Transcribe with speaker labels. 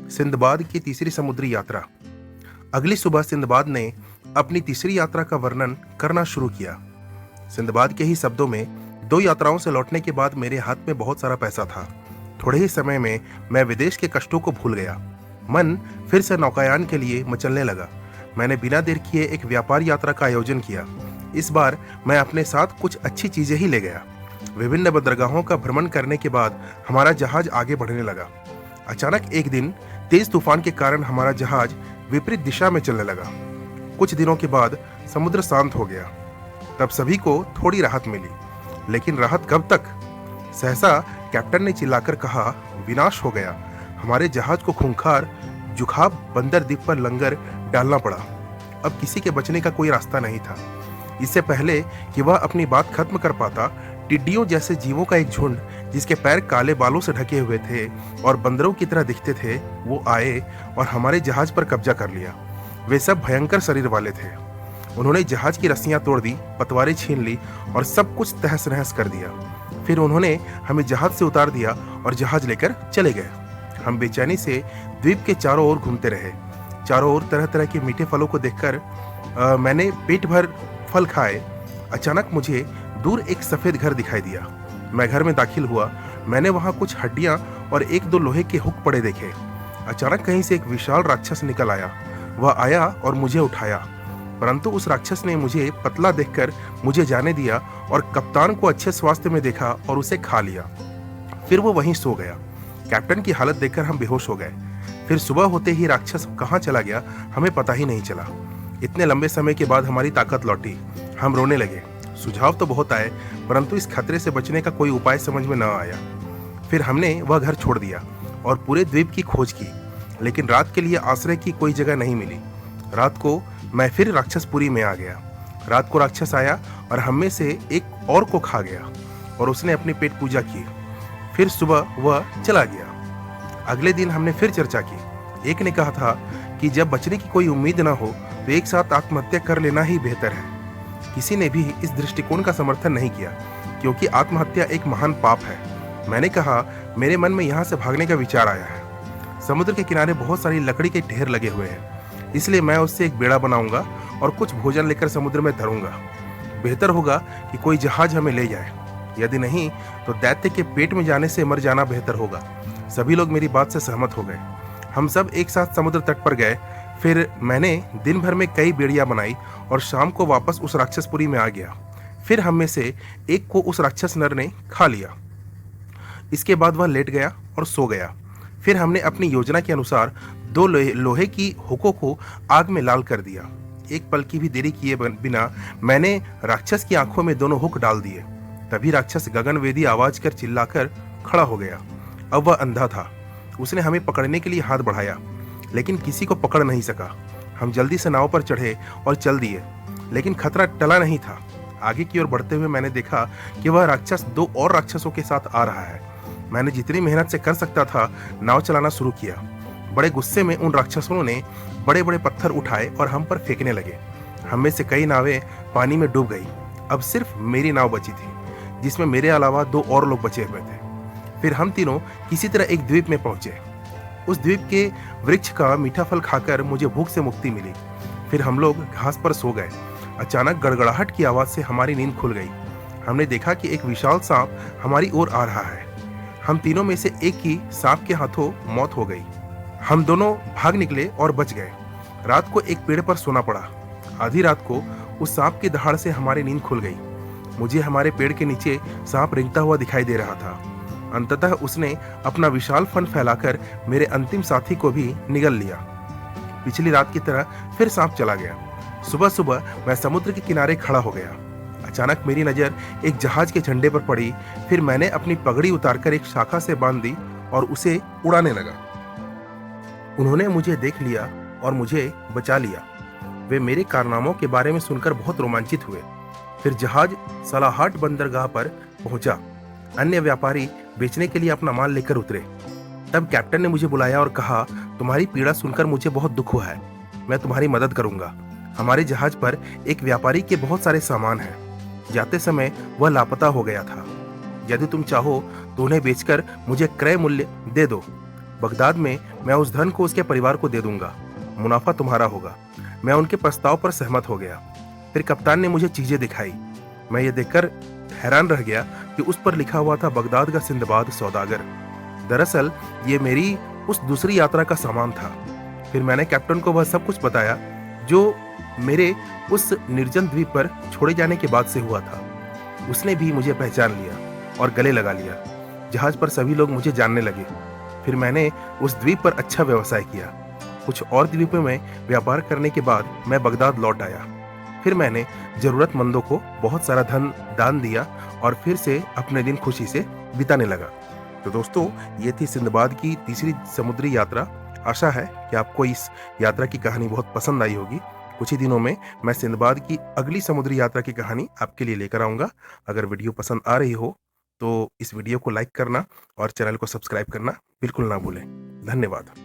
Speaker 1: Sinbad की तीसरी समुद्री यात्रा। अगली सुबह सिंदबाद ने अपनी तीसरी यात्रा का वर्णन करना शुरू किया। सिंदबाद के ही शब्दों में, 2 यात्राओं से लौटने के बाद मेरे हाथ में बहुत सारा पैसा था। थोड़े ही समय में मैं विदेश के कष्टों को भूल गया। मन फिर से नौकायान के लिए मचलने लगा। मैंने बिना देर किए एक व्यापार यात्रा का आयोजन किया। इस बार मैं अपने साथ कुछ अच्छी चीजें ही ले गया। विभिन्न बंदरगाहों का भ्रमण करने के बाद हमारा जहाज आगे बढ़ने लगा। अचानक एक दिन तेज तूफान के कारण हमारा जहाज विपरीत दिशा में चलने लगा। कुछ दिनों के बाद समुद्र शांत हो गया। तब सभी को थोड़ी राहत मिली, लेकिन राहत कब तक? सहसा कैप्टन ने चिल्लाकर कहा, विनाश हो गया। हमारे जहाज को खूंखार जुखाब बंदर द्वीप पर लंगर डालना पड़ा। अब किसी के बचने का कोई रास्ता नहीं था। इससे पहले कि वह अपनी बात खत्म कर पाता, टिड्डियों जैसे जीवों का एक झुंड, जिसके पैर काले बालों से ढके हुए थे और बंदरों की तरह दिखते थे, वो आए और हमारे जहाज पर कब्जा कर लिया। वे सब भयंकर शरीर वाले थे। उन्होंने जहाज की रस्सियां तोड़ दी, पतवारें छीन ली और सब कुछ तहस नहस कर दिया। फिर उन्होंने हमें जहाज से उतार दिया और जहाज लेकर चले गए। हम बेचैनी से द्वीप के चारों ओर घूमते रहे। चारों ओर तरह तरह के मीठे फलों को देखकर मैंने पेट भर फल खाए। अचानक मुझे दूर एक सफेद घर दिखाई दिया। मैं घर में दाखिल हुआ। मैंने वहां कुछ हड्डियां और 1-2 लोहे के हुक पड़े देखे। अचानक कहीं से एक विशाल राक्षस निकल आया। वह आया और मुझे उठाया, परंतु उस राक्षस ने मुझे पतला देखकर मुझे जाने दिया और कप्तान को अच्छे स्वास्थ्य में देखा और उसे खा लिया। फिर वो वहीं सो गया। कैप्टन की हालत देखकर हम बेहोश हो गए। फिर सुबह होते ही राक्षस कहाँ चला गया, हमें पता ही नहीं चला। इतने लंबे समय के बाद हमारी ताकत लौटी। हम रोने लगे। सुझाव तो बहुत आए, परंतु इस खतरे से बचने का कोई उपाय समझ में न आया। फिर हमने वह घर छोड़ दिया और पूरे द्वीप की खोज की, लेकिन रात के लिए आश्रय की कोई जगह नहीं मिली। रात को मैं फिर राक्षसपुरी में आ गया। रात को राक्षस आया और हम में से एक और को खा गया और उसने अपनी पेट पूजा की। फिर सुबह वह चला गया। अगले दिन हमने फिर चर्चा की। एक ने कहा था कि जब बचने की कोई उम्मीद न हो तो एक साथ आत्महत्या कर लेना ही बेहतर है। किसी ने भी इस दृष्टिकोण का समर्थन नहीं किया, क्योंकि आत्महत्या एक महान पाप है। मैंने कहा, मेरे मन में यहाँ से भागने का विचार आया है। समुद्र के किनारे बहुत सारी लकड़ी के ढेर लगे हुए हैं, इसलिए मैं उससे एक बेड़ा बनाऊंगा और कुछ भोजन लेकर समुद्र में धरूंगा। बेहतर होगा कि कोई जहाज हमें ले जाए। यदि नहीं तो दैत्य के पेट में जाने से मर जाना बेहतर होगा। सभी लोग मेरी बात से सहमत हो गए। हम सब एक साथ समुद्र तट पर गए। फिर मैंने दिन भर में कई बेड़ियां बनाई और शाम को वापस उस राक्षसपुरी में आ गया। फिर हम में से एक को उस राक्षस नर ने खा लिया। इसके बाद वह लेट गया और सो गया। फिर हमने अपनी योजना के अनुसार 2 लोहे की हुकों को आग में लाल कर दिया। एक पल की भी देरी किए बिना मैंने राक्षस की आंखों में दोनों हुक डाल दिए। तभी राक्षस गगनवेदी आवाज कर चिल्लाकर खड़ा हो गया। अब वह अंधा था। उसने हमें पकड़ने के लिए हाथ बढ़ाया, लेकिन किसी को पकड़ नहीं सका। हम जल्दी से नाव पर चढ़े और चल दिए, लेकिन खतरा टला नहीं था। आगे की ओर बढ़ते हुए मैंने देखा कि वह राक्षस 2 और राक्षसों के साथ आ रहा है। मैंने जितनी मेहनत से कर सकता था नाव चलाना शुरू किया। बड़े गुस्से में उन राक्षसों ने बड़े बड़े पत्थर उठाए और हम पर फेंकने लगे। हम में से कई नावें पानी में डूब गई। अब सिर्फ मेरी नाव बची थी, जिसमें मेरे अलावा 2 और लोग बचे हुए थे। फिर हम तीनों किसी तरह एक द्वीप में पहुंचे। उस द्वीप के वृक्ष का मीठा फल खाकर मुझे भूख से मुक्ति मिली। फिर हम लोग घास पर सो गए। अचानक गड़गड़ाहट की आवाज से हमारी नींद खुल गई। हमने देखा कि एक विशाल सांप हमारी ओर आ रहा है। हम तीनों में से एक की सांप के हाथों मौत हो गई। हम दोनों भाग निकले और बच गए। रात को एक पेड़ पर सोना पड़ा। आधी रात को उस सांप की दहाड़ से हमारी नींद खुल गई। मुझे हमारे पेड़ के नीचे सांप रेंगता हुआ दिखाई दे रहा था। अंततः उसने अपना विशाल फन फैलाकर मेरे अंतिम साथी को भी निगल लिया। पिछली रात की तरह फिर सांप चला गया। सुबह सुबह मैं समुद्र के किनारे खड़ा हो गया। अचानक मेरी नजर एक जहाज के झंडे पर पड़ी। फिर मैंने अपनी पगड़ी उतारकर एक शाखा से बांध दी और उसे उड़ाने लगा। उन्होंने मुझे देख लिया और मुझे बचा लिया। वे मेरे कारनामों के बारे में सुनकर बहुत रोमांचित हुए। फिर जहाज सलाहाट बंदरगाह पर पहुंचा। अन्य व्यापारी बेचने के लिए अपना माल लेकर उतरे। तब कैप्टन ने मुझे बुलाया और कहा, तुम्हारी पीड़ा सुनकर मुझे बहुत दुख हुआ है। मैं तुम्हारी मदद करूंगा। हमारे जहाज पर एक व्यापारी के बहुत सारे सामान हैं। जाते समय वह लापता हो गया था। यदि तुम चाहो तो उन्हें बेचकर मुझे क्रय मूल्य दे दो। बगदाद में मैं उस धन को उसके परिवार को दे दूंगा, मुनाफा तुम्हारा होगा। मैं उनके प्रस्ताव पर सहमत हो गया। फिर कप्तान ने मुझे चीजें दिखाई। मैं ये देखकर हैरान रह गया कि उस पर लिखा हुआ था बगदाद का सिंदबाद सौदागर। दरअसल ये मेरी उस दूसरी यात्रा का सामान था। फिर मैंने कैप्टन को वह सब कुछ बताया जो मेरे उस निर्जन द्वीप पर छोड़े जाने के बाद से हुआ था। उसने भी मुझे पहचान लिया और गले लगा लिया। जहाज पर सभी लोग मुझे जानने लगे। फिर मैंने उस द्वीप पर अच्छा व्यवसाय किया। कुछ और द्वीपों में व्यापार करने के बाद मैं बगदाद लौट आया। फिर मैंने जरूरतमंदों को बहुत सारा धन दान दिया और फिर से अपने दिन खुशी से बिताने लगा। तो दोस्तों, ये थी सिंदबाद की तीसरी समुद्री यात्रा। आशा है कि आपको इस यात्रा की कहानी बहुत पसंद आई होगी। कुछ ही दिनों में मैं सिंदबाद की अगली समुद्री यात्रा की कहानी आपके लिए लेकर आऊंगा। अगर वीडियो पसंद आ रही हो तो इस वीडियो को लाइक करना और चैनल को सब्सक्राइब करना बिल्कुल ना भूलें। धन्यवाद।